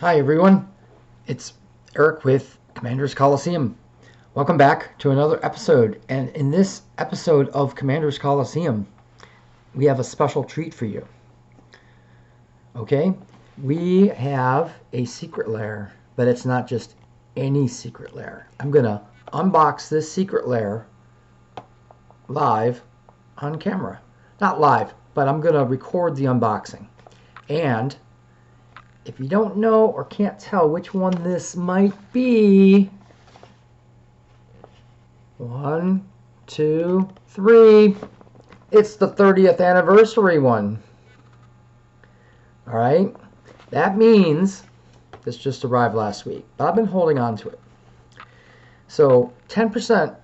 Hi everyone, it's Eric with Commander's Coliseum. Welcome back to another episode, and in this episode of Commander's Coliseum, we have a special treat for you. Okay, we have a secret lair, but it's not just any secret lair. I'm gonna unbox this secret lair live on camera. Not live, but I'm gonna record the unboxing. And if you don't know or can't tell which one this might be, 1, 2, 3, it's the 30th anniversary one. All right, that means this just arrived last week, but I've been holding on to it. So 10%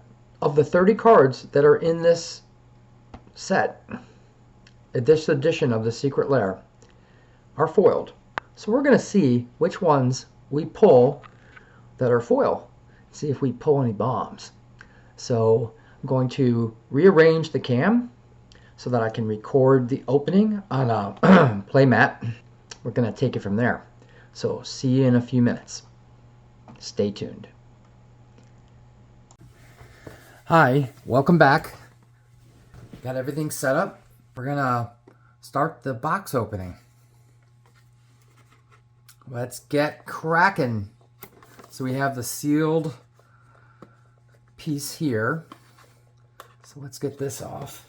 of the 30 cards that are in this set, this edition of the Secret Lair, are foiled. So we're going to see which ones we pull that are foil. See if we pull any bombs. So I'm going to rearrange the cam so that I can record the opening on a play mat. We're going to take it from there. So see you in a few minutes. Stay tuned. Hi, welcome back. Got everything set up. We're going to start the box opening. Let's get cracking. So we have the sealed piece here. So let's get this off.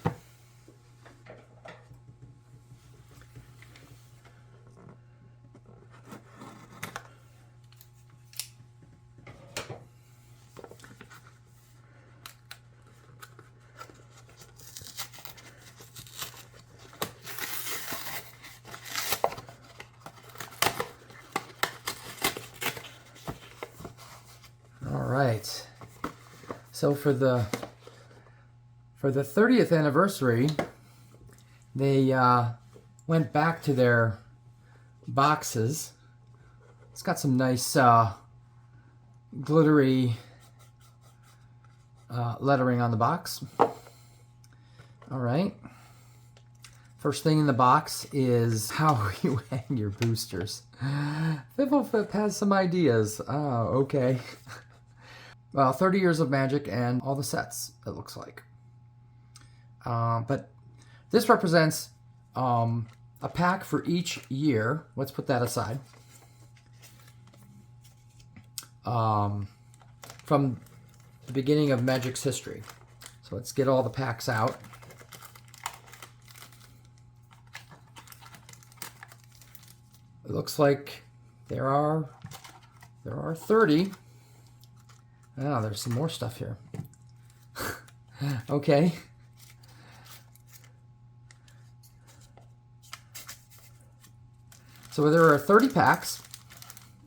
Right. So for the 30th anniversary, they went back to their boxes. It's got some nice glittery lettering on the box. All right. First thing in the box is how you hang your boosters. Fifflefip has some ideas. Oh, okay. Well, 30 years of Magic and all the sets, it looks like. But this represents a pack for each year. Let's put that aside. From the beginning of Magic's history. So let's get all the packs out. It looks like there are 30. Oh, there's some more stuff here. Okay. So there are 30 packs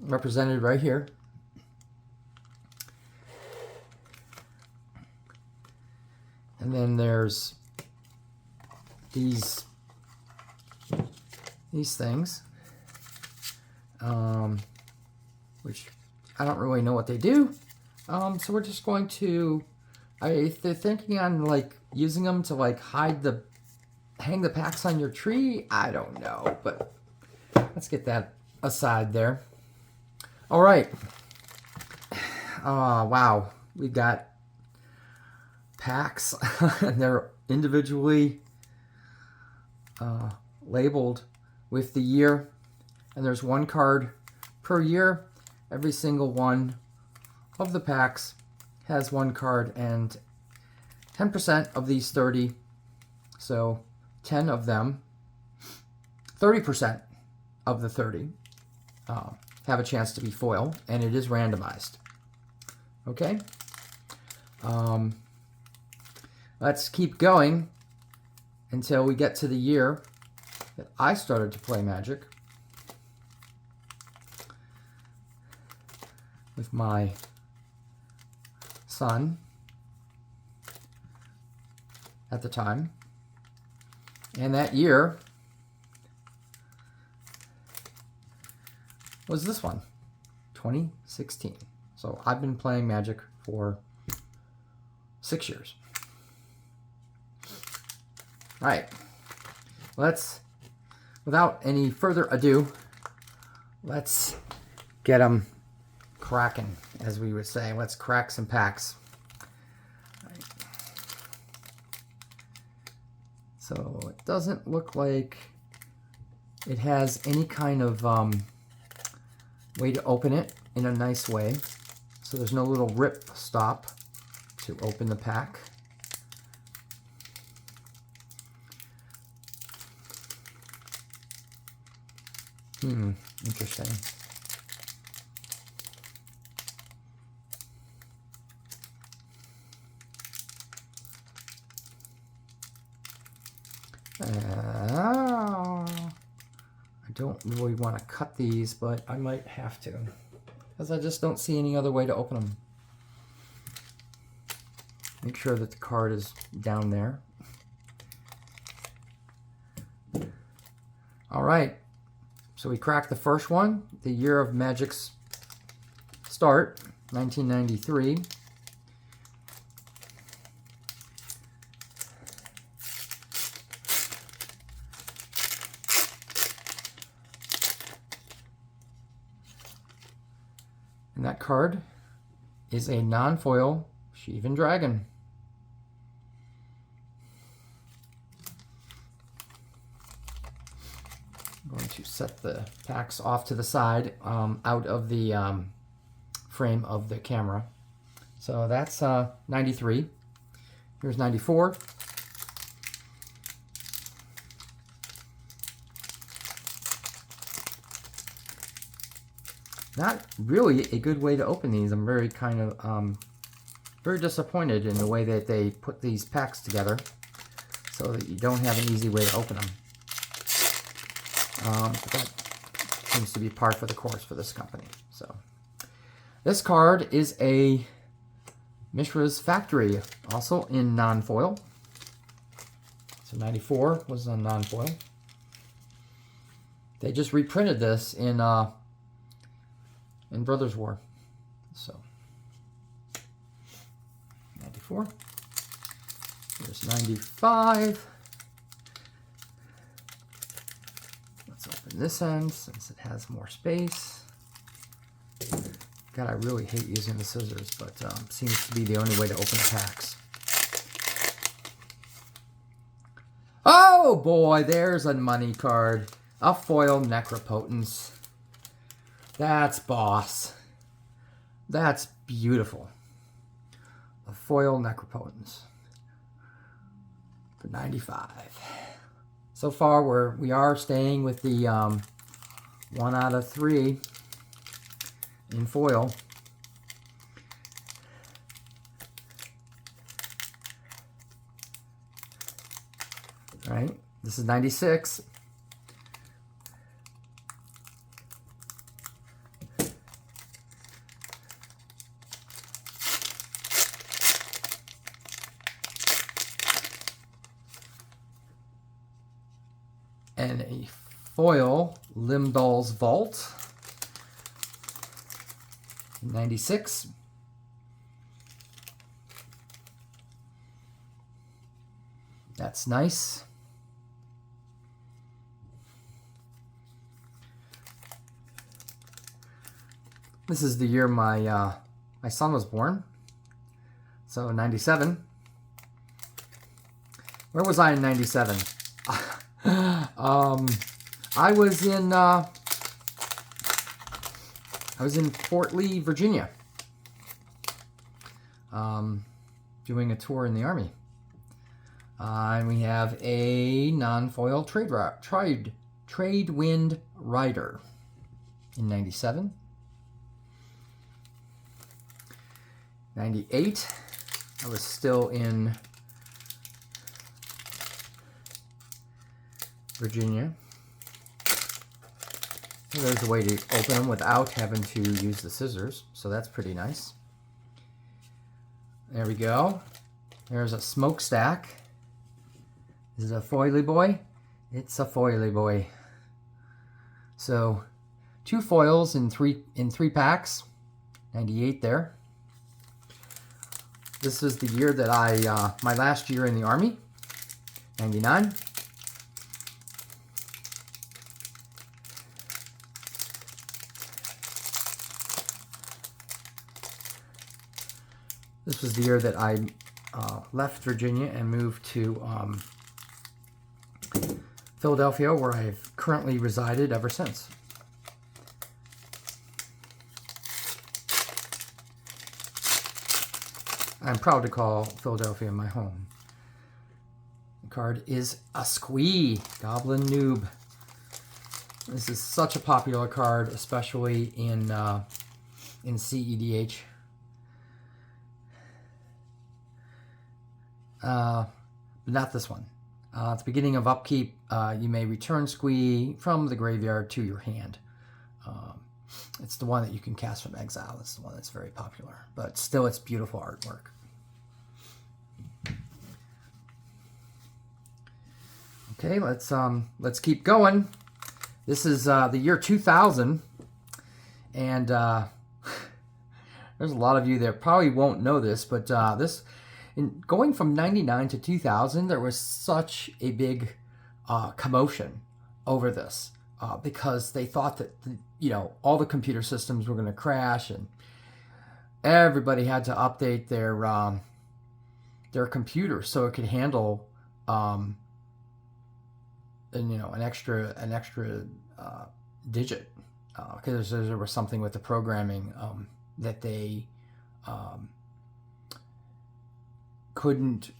represented right here. And then there's these things, which I don't really know what they do. So we're just going to, if they're thinking on like using them to like hang the packs on your tree, I don't know, but let's get that aside there. All right. Wow. We got packs and they're individually labeled with the year, and there's one card per year. Every single one of the packs has one card, and 10% of these 30, so 10 of them, 30% of the 30 have a chance to be foil, and it is randomized. Okay, let's keep going until we get to the year that I started to play Magic with my son at the time, and that year was this one, 2016. So I've been playing Magic for 6 years. All right, let's, without any further ado, let's get them cracking, as we would say. Let's crack some packs. Right. So it doesn't look like it has any kind of way to open it in a nice way. So there's no little rip stop to open the pack. Interesting. I don't really want to cut these, but I might have to, because I just don't see any other way to open them. Make sure that the card is down there. All right, so we cracked the first one, the year of Magic's start, 1993. And that card is a non-foil Sheevan Dragon. I'm going to set the packs off to the side, out of the frame of the camera. So that's 93. Here's 94. Not really a good way to open these. I'm very very disappointed in the way that they put these packs together so that you don't have an easy way to open them. But that seems to be par for the course for this company. So this card is a Mishra's Factory, also in non-foil. So 94 was on non-foil. They just reprinted this in Brothers War. So 94. Here's 95. Let's open this end since it has more space. God, I really hate using the scissors, but seems to be the only way to open the packs. Oh boy, there's a money card. A foil Necropotence. That's boss. That's beautiful. A foil Necropotence for 95. So far, we are staying with the 1 out of 3 in foil. All right, this is 96. And a foil Limdal's Vault, 96. That's nice. This is the year my son was born, so 97. Where was I in 97? I was in Fort Lee, Virginia, doing a tour in the Army. And we have a non-foil Trade Wind Rider in 97. 98, I was still in Virginia. Well, there's a way to open them without having to use the scissors, so that's pretty nice. There we go. There's a smokestack. Is it a foily boy? It's a foily boy. So 2 foils in three packs. 98 there. This is the year that my last year in the Army. 99. This was the year that I left Virginia and moved to Philadelphia, where I've currently resided ever since. I'm proud to call Philadelphia my home. The card is a Squee, Goblin Noob. This is such a popular card, especially in CEDH. But not this one. At the beginning of upkeep, you may return Squee from the graveyard to your hand. It's the one that you can cast from exile. It's the one that's very popular, but still, it's beautiful artwork. Okay, let's keep going. This is the year 2000, and there's a lot of you that probably won't know this, but going from 99 to 2000, there was such a big commotion over this because they thought that all the computer systems were going to crash, and everybody had to update their computer so it could handle an extra digit, because there was something with the programming that they couldn't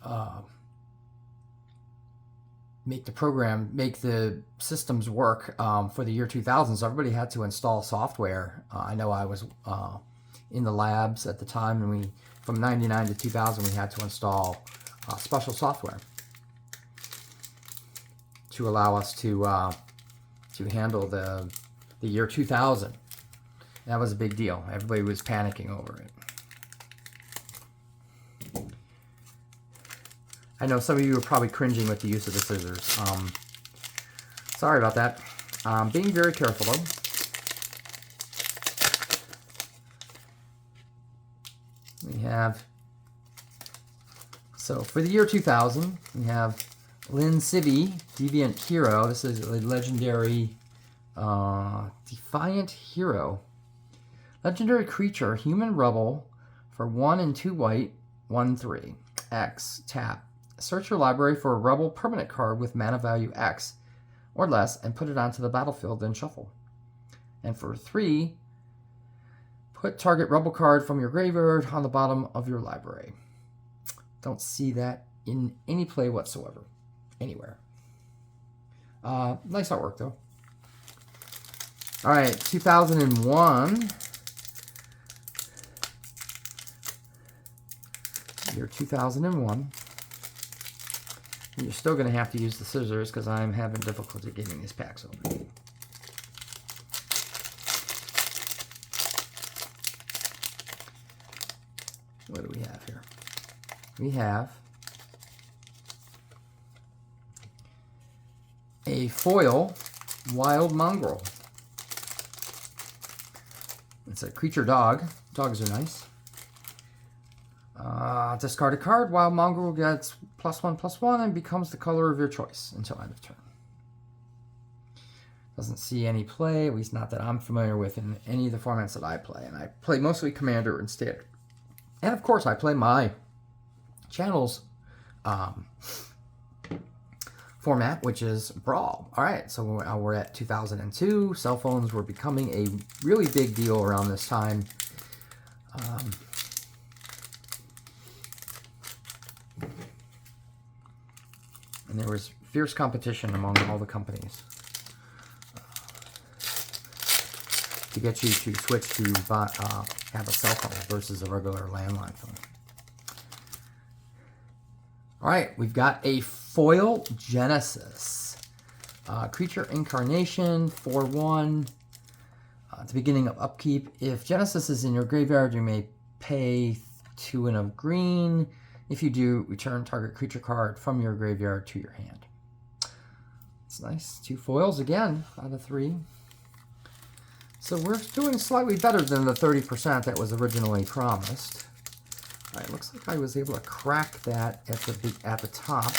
make the systems work for the year 2000. So everybody had to install software. I know I was in the labs at the time, and from 99 to 2000 we had to install special software to allow us to handle the year 2000. That was a big deal. Everybody was panicking over it. I know some of you are probably cringing with the use of the scissors. Sorry about that. Being very careful though. We have, so for the year 2000, we have Lynn Civi, Deviant Hero. This is a legendary Defiant Hero. Legendary creature, human rebel, for 1 and 2 white, 1/3. X, tap. Search your library for a rebel permanent card with mana value X or less and put it onto the battlefield, then shuffle. And for 3, put target rebel card from your graveyard on the bottom of your library. Don't see that in any play whatsoever. Anywhere. Nice artwork though. All right, 2001. Year 2001. And you're still going to have to use the scissors because I'm having difficulty getting these packs open. What do we have here? We have a foil wild mongrel. It's a creature dog. Dogs are nice. Discard a card. Wild mongrel gets +1/+1 and becomes the color of your choice until end of turn. Doesn't see any play, at least not that I'm familiar with in any of the formats that I play. And I play mostly Commander and Standard. And of course, I play my channel's format, which is Brawl. All right, so we're at 2002. Cell phones were becoming a really big deal around this time. And there was fierce competition among all the companies to get you to switch to have a cell phone versus a regular landline phone. All right, we've got a foil Genesis. Creature incarnation, 4/1. At the beginning of upkeep, if Genesis is in your graveyard, you may pay 2 and a green. If you do, return target creature card from your graveyard to your hand. It's nice. 2 foils again out of 3. So we're doing slightly better than the 30% that was originally promised. All right, looks like I was able to crack that at the top.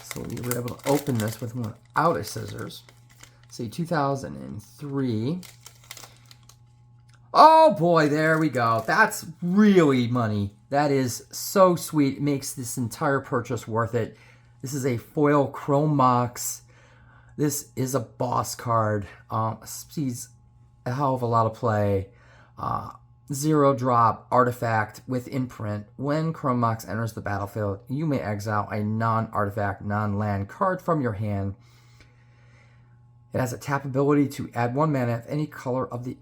So we were able to open this without a scissors. See, 2003. Oh boy, there we go. That's really money. That is so sweet. It makes this entire purchase worth it. This is a foil Chrome Mox. This is a boss card. Sees a hell of a lot of play. 0-drop artifact with imprint. When Chrome Mox enters the battlefield, you may exile a non-artifact, non-land card from your hand. It has a tap ability to add 1 mana of any color of the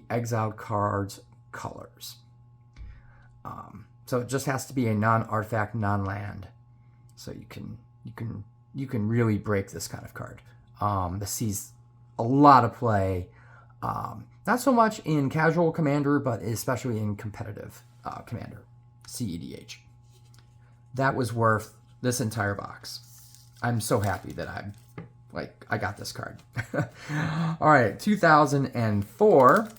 exiled card's colors. So it just has to be a non-artifact, non-land. So you can really break this kind of card. This sees a lot of play. Not so much in casual Commander, but especially in competitive Commander, CEDH. That was worth this entire box. I'm so happy that I got this card. All right, 2004.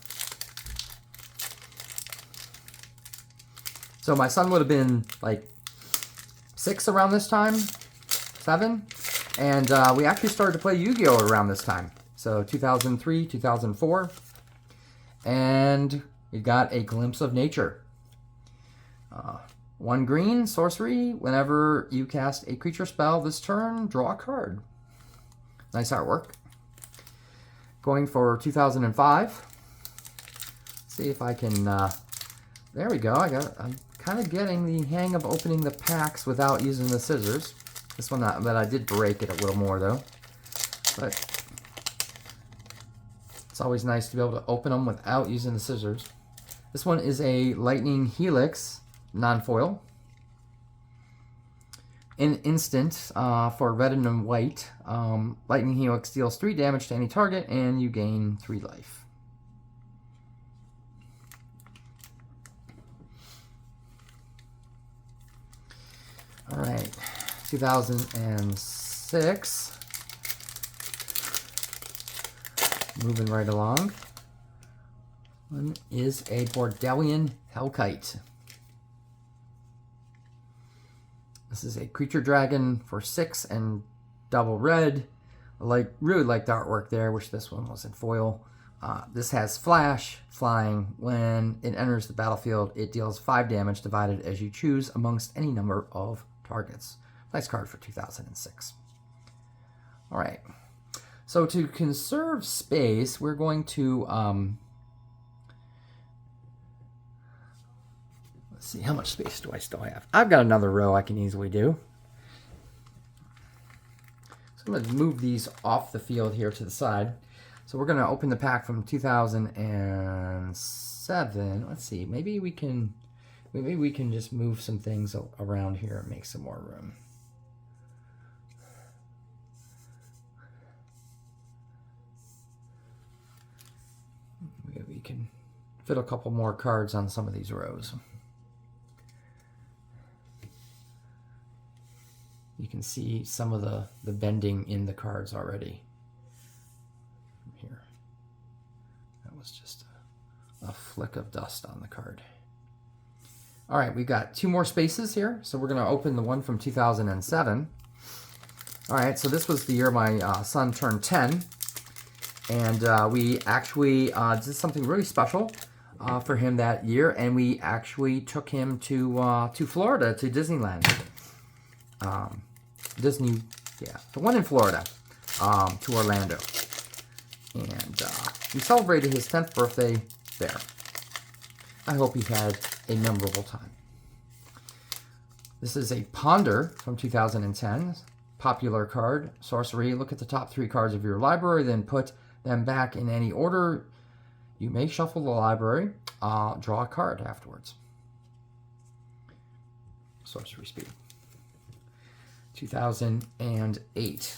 So my son would have been like 6 around this time, 7. And we actually started to play Yu-Gi-Oh! Around this time. So 2003, 2004. And we got a Glimpse of Nature. 1 green, sorcery. Whenever you cast a creature spell this turn, draw a card. Nice artwork. Going for 2005. Let's see if I can... there we go. I'm kind of getting the hang of opening the packs without using the scissors. This one, but I did break it a little more, though. But it's always nice to be able to open them without using the scissors. This one is a Lightning Helix non-foil. An instant for red and white. Lightning Helix deals 3 damage to any target, and you gain 3 life. All right, 2006. Moving right along. One is a Bordelian Hellkite. This is a creature dragon for 6 and double red. I really like the artwork there. Wish this one was in foil. This has flash, flying. When it enters the battlefield, it deals 5 damage divided as you choose amongst any number of targets. Nice card for 2006. All right. So to conserve space, we're going to let's see, how much space do I still have? I've got another row I can easily do. So I'm going to move these off the field here to the side. So we're going to open the pack from 2007. Let's see, maybe we can just move some things around here and make some more room. We can fit a couple more cards on some of these rows. You can see some of the bending in the cards already. Here. That was just a flick of dust on the card. All right, we've got 2 more spaces here. So we're going to open the one from 2007. All right, so this was the year my son turned 10. And we actually did something really special for him that year. And we actually took him to Florida, to Disneyland. The one in Florida, to Orlando. And we celebrated his 10th birthday there. I hope he had a memorable time. This is a Ponder from 2010. Popular card, sorcery. Look at the top 3 cards of your library, then put them back in any order. You may shuffle the library, draw a card afterwards. Sorcery speed. 2008.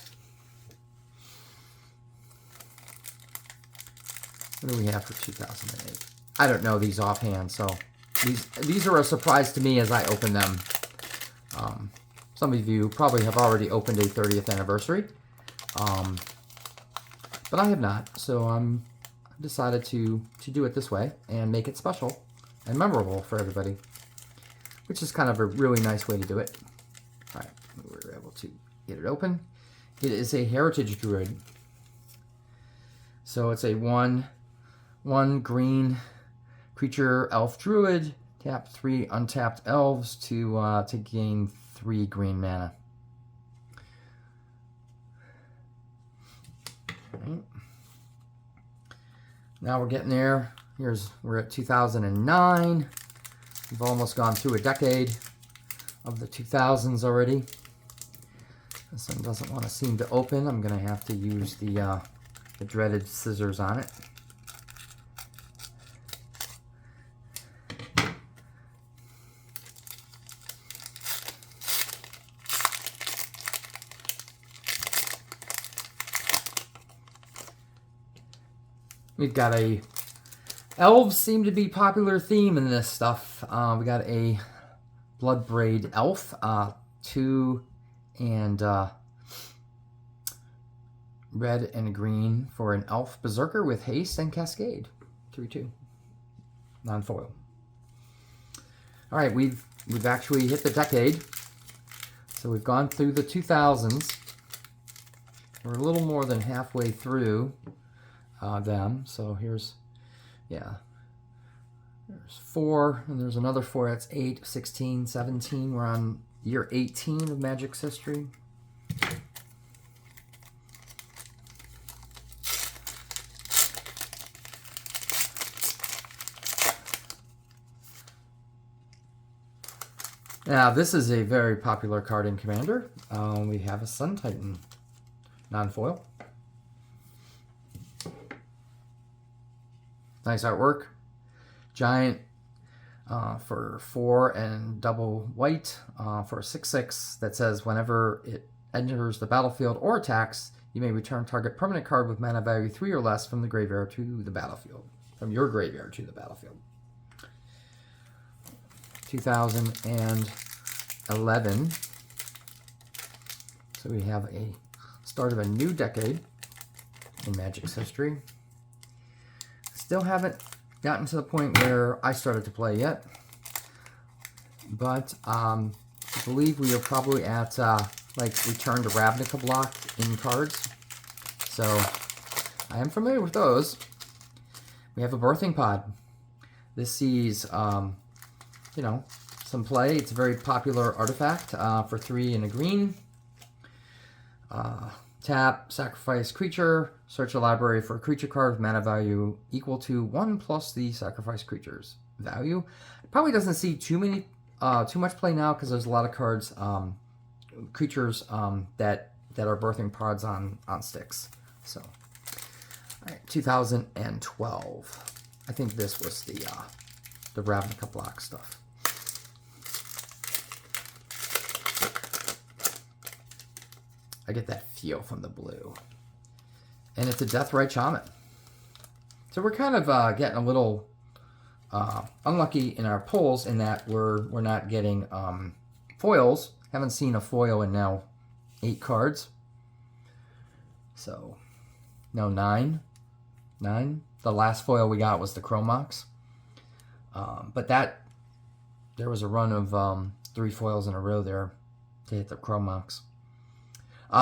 What do we have for 2008? I don't know these offhand, so these are a surprise to me as I open them. Some of you probably have already opened a 30th anniversary, but I have not. So I've decided to do it this way and make it special and memorable for everybody, which is kind of a really nice way to do it. All right, we were able to get it open. It is a Heritage Druid. So it's a 1/1 1 green creature elf druid. Tap 3 untapped elves to gain 3 green mana. Right. Now we're getting there. We're at 2009. We've almost gone through a decade of the 2000s already. This one doesn't want to seem to open. I'm going to have to use the dreaded scissors on it. We've got a elves seem to be popular theme in this stuff. We got a Bloodbraid elf, 2 and red and green for an elf berserker with haste and cascade. 3/2 non-foil. All right, we've actually hit the decade, so we've gone through the 2000s. We're a little more than halfway through them. So here's, yeah, there's 4, and there's another 4. That's 8, 16, 17. We're on year 18 of Magic's history. Now, this is a very popular card in Commander. We have a Sun Titan non-foil. Nice artwork. Giant for 4 and double white for a 6/6 that says whenever it enters the battlefield or attacks, you may return target permanent card with mana value 3 or less from the graveyard to the battlefield. From your graveyard to the battlefield. 2011. So we have a start of a new decade in Magic's history. Still haven't gotten to the point where I started to play yet, but I believe we are probably at like Return to Ravnica block in cards. So I am familiar with those. We have a Birthing Pod. This sees you know, some play. It's a very popular artifact for 3 and a green. Tap, sacrifice creature, search a library for a creature card with mana value equal to 1 plus the sacrifice creature's value. It probably doesn't see too much play now because there's a lot of cards, creatures that are Birthing Pods on sticks. So, all right, 2012. I think this was the Ravnica block stuff. I get that feel from the blue. And it's a Deathrite Shaman. So we're kind of getting a little unlucky in our pulls in that we're not getting foils. Haven't seen a foil in now 8 cards. So, no, 9. 9. The last foil we got was the Chromox. But there was a run of 3 foils in a row there to hit the Chromox.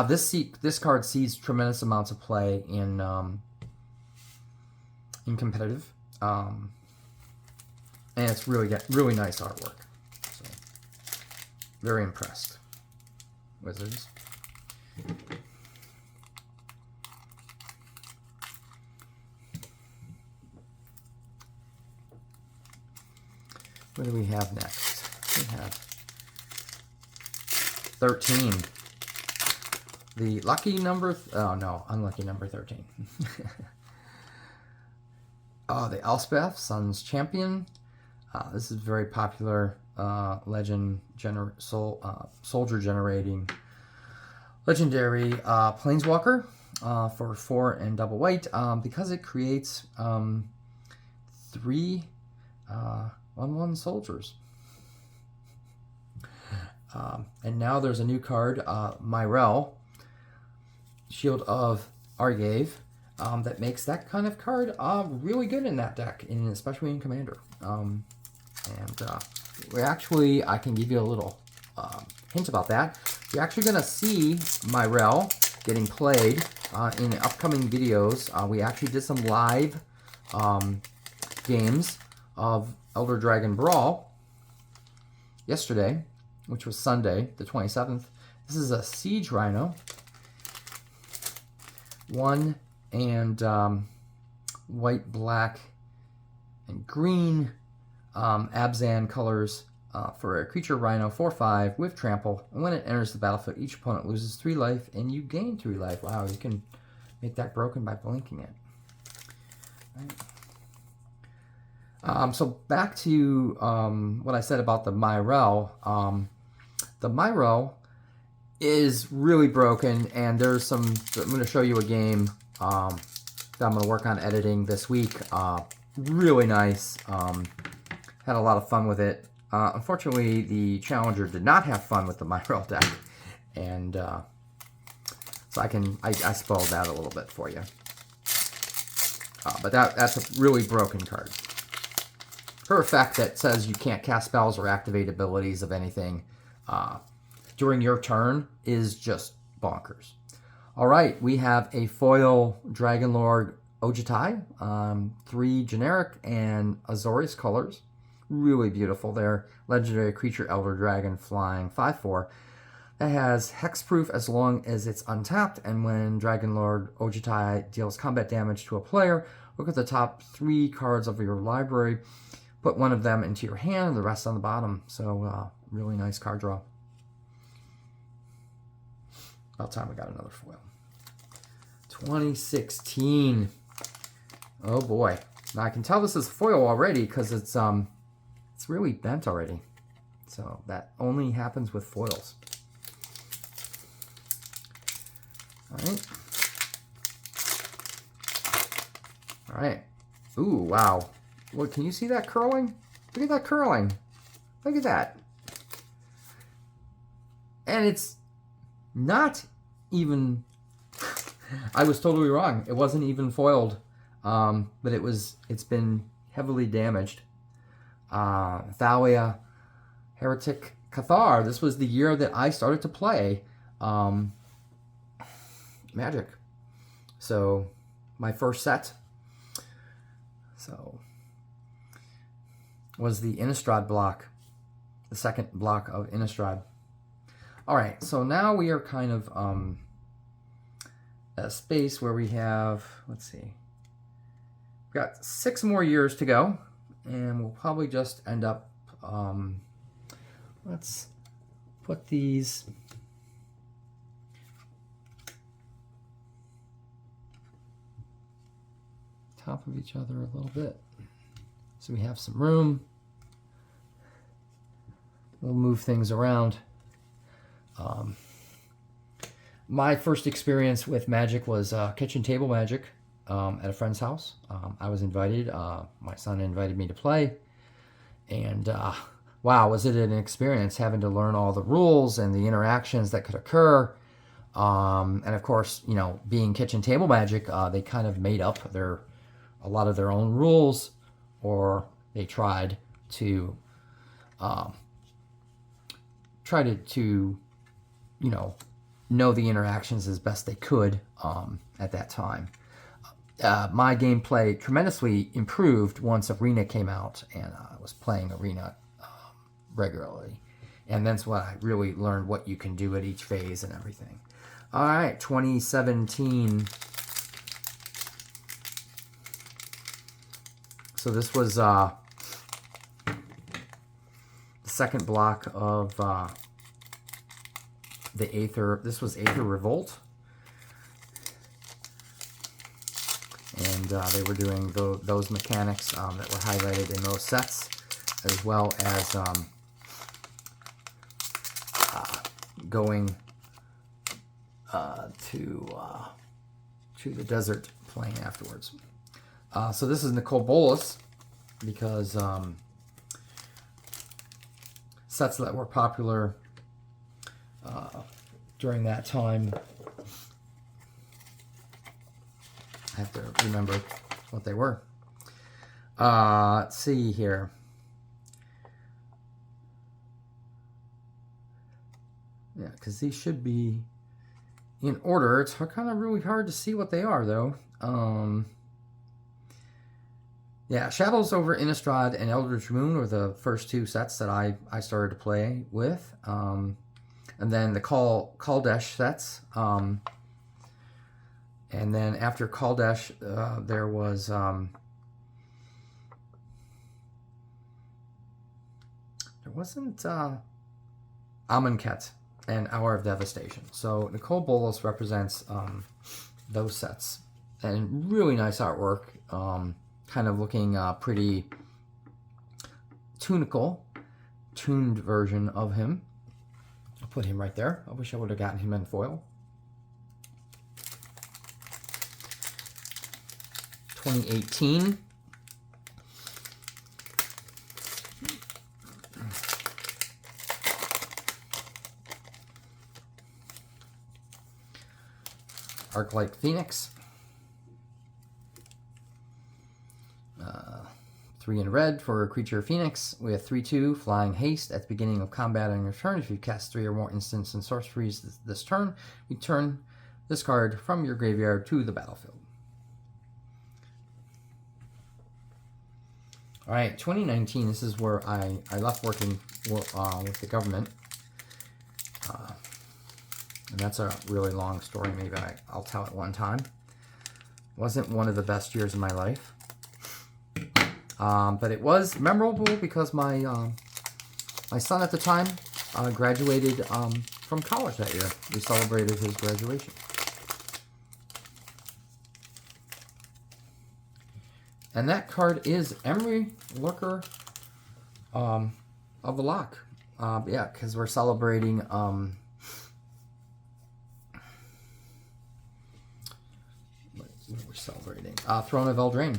This card sees tremendous amounts of play in competitive, and it's really nice artwork. So, very impressed, Wizards. What do we have next? We have 13. The lucky number, oh no, unlucky number 13. Oh, the Elspeth, Sun's Champion. This is very popular legend soldier generating legendary planeswalker for 4 and double white because it creates 3 1/1 soldiers. And now there's a new card, Myrel, Shield of Argave, that makes that kind of card really good in that deck, especially in Commander. We actually, I can give you a little hint about that. You're actually going to see Myrel getting played in upcoming videos. We actually did some live games of Elder Dragon Brawl yesterday, which was Sunday, the 27th. This is a Siege Rhino. 1 and white, black, and green Abzan colors for a creature Rhino 4/5 with trample. And when it enters the battlefield, each opponent loses 3 life and you gain 3 life. Wow, you can make that broken by blinking it. Right. So back to what I said about the Myrel. The Myrel is really broken, and there's some. I'm going to show you a game that I'm going to work on editing this week. Really nice. Had a lot of fun with it. Unfortunately, the challenger did not have fun with the Myrel deck, and so I spoiled that a little bit for you. But that's a really broken card. Her effect that says you can't cast spells or activate abilities of anything during your turn is just bonkers. All right, we have a foil Dragonlord Ojutai, 3 generic and Azorius colors. Really beautiful there. Legendary creature Elder Dragon flying 5/4. That has hexproof as long as it's untapped, and when Dragonlord Ojutai deals combat damage to a player, look at the top 3 cards of your library, put one of them into your hand, and the rest on the bottom. So really nice card draw. About time we got another foil. 2016. Oh boy. Now I can tell this is foil already because it's really bent already. So that only happens with foils. Alright. Alright. Ooh, wow. Look, can you see that curling? Look at that curling. Look at that. And it's not even... I was totally wrong. It wasn't even foiled. But it's been heavily damaged. Thalia Heretic Cathar. This was the year that I started to play Magic. So, my first set. So, was the Innistrad block. The second block of Innistrad. Alright, so now we are kind of at a space where we have, let's see, we've got 6 more years to go, and we'll probably just end up, let's put these top of each other a little bit so we have some room. We'll move things around. My first experience with Magic was kitchen table Magic at a friend's house. I was invited. My son invited me to play. And wow, was it an experience having to learn all the rules and the interactions that could occur. And of course, you know, being kitchen table Magic, they kind of made up a lot of their own rules, or they tried to you know the interactions as best they could at that time. My gameplay tremendously improved once Arena came out, and I was playing Arena regularly. And that's when I really learned what you can do at each phase and everything. All right, 2017. So this was the second block of the Aether. This was Aether Revolt. And they were doing those mechanics that were highlighted in those sets, as well as going to the desert playing afterwards. So this is Nicole Bolas, because sets that were popular during that time. I have to remember what they were. Let's see here. Yeah, because these should be in order. It's kind of really hard to see what they are, though. Yeah, Shadows over Innistrad and Eldritch Moon were the first two sets that I started to play with. And then the Kaldesh sets. And then after Kaldesh, there was... there wasn't Amonkhet and Hour of Devastation. So Nicole Bolas represents those sets. And really nice artwork. Kind of looking pretty tunical, tuned version of him. I'll put him right there. I wish I would have gotten him in foil. 2018. Arc-Light Phoenix. 3 in red for a creature Phoenix with 3/2 flying haste at the beginning of combat on your turn. If you cast 3 or more instants and sorceries this turn, return this card from your graveyard to the battlefield. Alright, 2019, this is where I left working with the government. And that's a really long story. Maybe I'll tell it one time. It wasn't one of the best years of my life. But it was memorable because my son at the time graduated from college that year. We celebrated his graduation. And that card is Emery Lurker of the Loch. Yeah, because we're celebrating... Throne of Eldraine.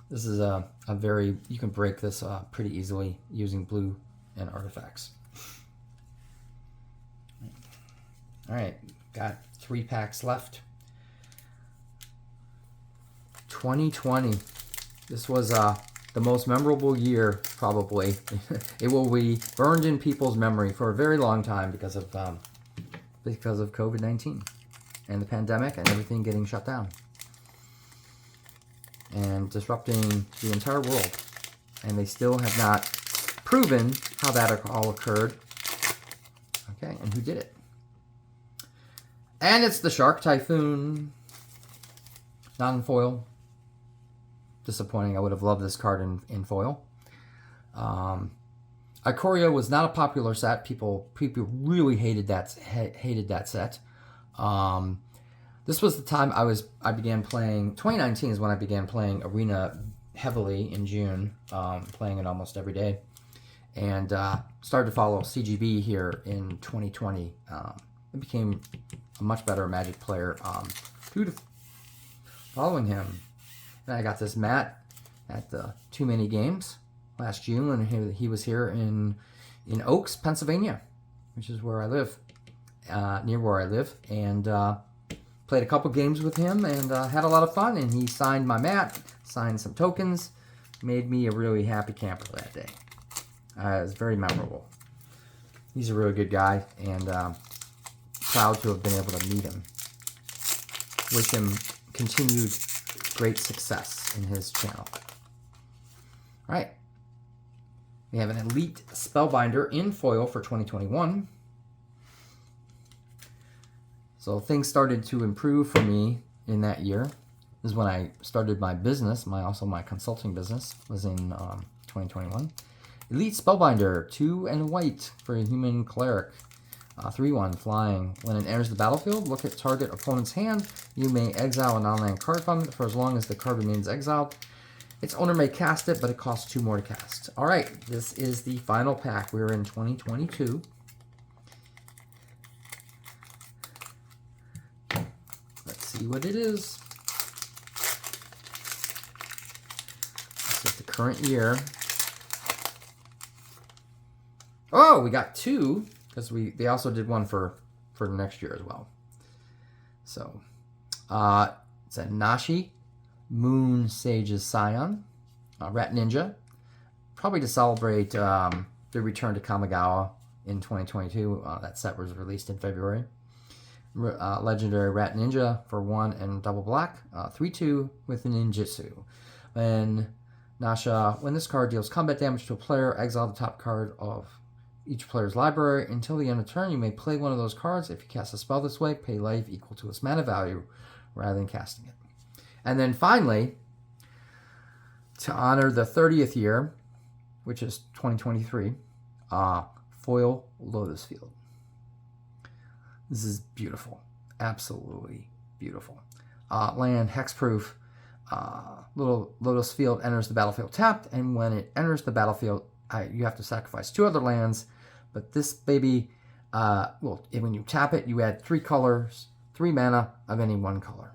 This is a very... You can break this pretty easily using blue and artifacts. Alright, got 3 packs left. 2020. This was the most memorable year, probably. It will be burned in people's memory for a very long time because of COVID-19 and the pandemic and everything getting shut down and disrupting the entire world. And they still have not proven how that all occurred. Okay, and who did it? And it's the Shark Typhoon. Not in foil. Disappointing. I would have loved this card in foil. Ikoria was not a popular set. People really hated that set. This was the time I began playing. 2019 is when I began playing Arena heavily in June, playing it almost every day, and started to follow CGB here in 2020. I became a much better Magic player due to following him. And I got this mat at the Too Many Games last June when he was here in Oaks, Pennsylvania, which is where I live, near where I live, and played a couple games with him and had a lot of fun. And he signed my mat, signed some tokens, made me a really happy camper that day. It was very memorable. He's a really good guy, and proud to have been able to meet him. Wish him continued great success in his channel. All right. We have an Elite Spellbinder in foil for 2021. So things started to improve for me in that year. This is when I started my business. Also my consulting business was in 2021. Elite Spellbinder, 2 and white for a human cleric. 3/1 flying. When it enters the battlefield, look at target opponent's hand. You may exile an online card from it for as long as the card remains exiled. Its owner may cast it, but it costs 2 more to cast. Alright, this is the final pack. We're in 2022. Let's see what it is. This is the current year. Oh, we got 2. Because they also did one for next year as well. So, it's a Nashi, Moon Sage's Scion, Rat Ninja, probably to celebrate the return to Kamigawa in 2022. That set was released in February. Legendary Rat Ninja for 1 and double black, 3/2 with a ninjutsu. When Nasha, when this card deals combat damage to a player, exile the top card of each player's library. Until the end of turn, you may play one of those cards. If you cast a spell this way, pay life equal to its mana value rather than casting it. And then finally, to honor the 30th year, which is 2023, foil Lotus Field. This is beautiful. Absolutely beautiful. Land, hexproof. Little Lotus Field enters the battlefield tapped, and when it enters the battlefield, you have to sacrifice 2 other lands. But this baby, when you tap it, you add 3 colors, 3 mana of any one color.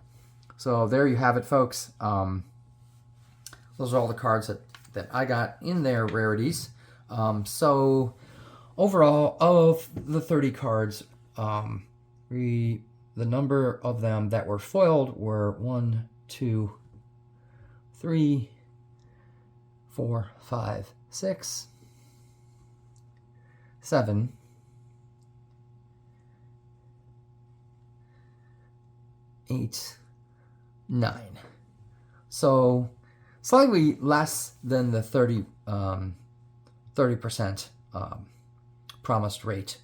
So there you have it, folks. Those are all the cards that I got in their rarities. So overall, of the 30 cards, the number of them that were foiled were 1, 2, 3, 4, 5, 6, 7, 8, 9. So slightly less than the 30% promised rate.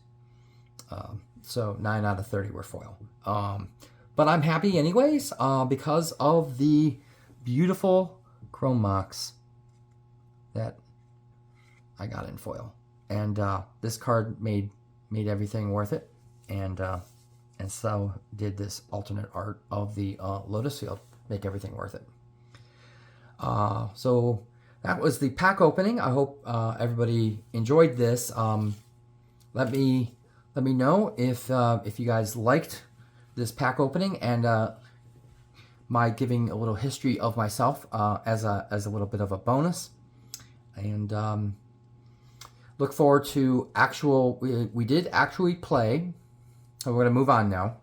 So 9 out of 30 were foil. But I'm happy anyways because of the beautiful chrome mox that I got in foil. And this card made everything worth it. And so did this alternate art of the Lotus Field make everything worth it. So that was the pack opening. I hope everybody enjoyed this. Let me know if you guys liked this pack opening and my giving a little history of myself as a little bit of a bonus. And look forward to actual. We did actually play. So we're going to move on now.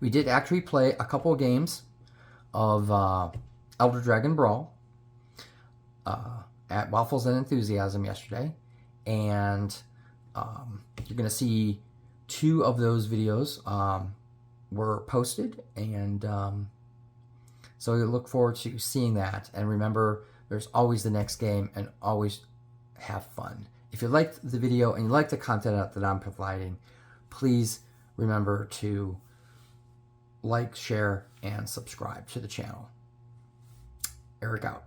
We did actually play a couple of games of Elder Dragon Brawl at Waffles and Enthusiasm yesterday, and you're going to see 2 of those videos were posted, and so we look forward to seeing that. And remember, there's always the next game, and always have fun. If you liked the video and you like the content that I'm providing, please remember to like, share, and subscribe to the channel. Eric out.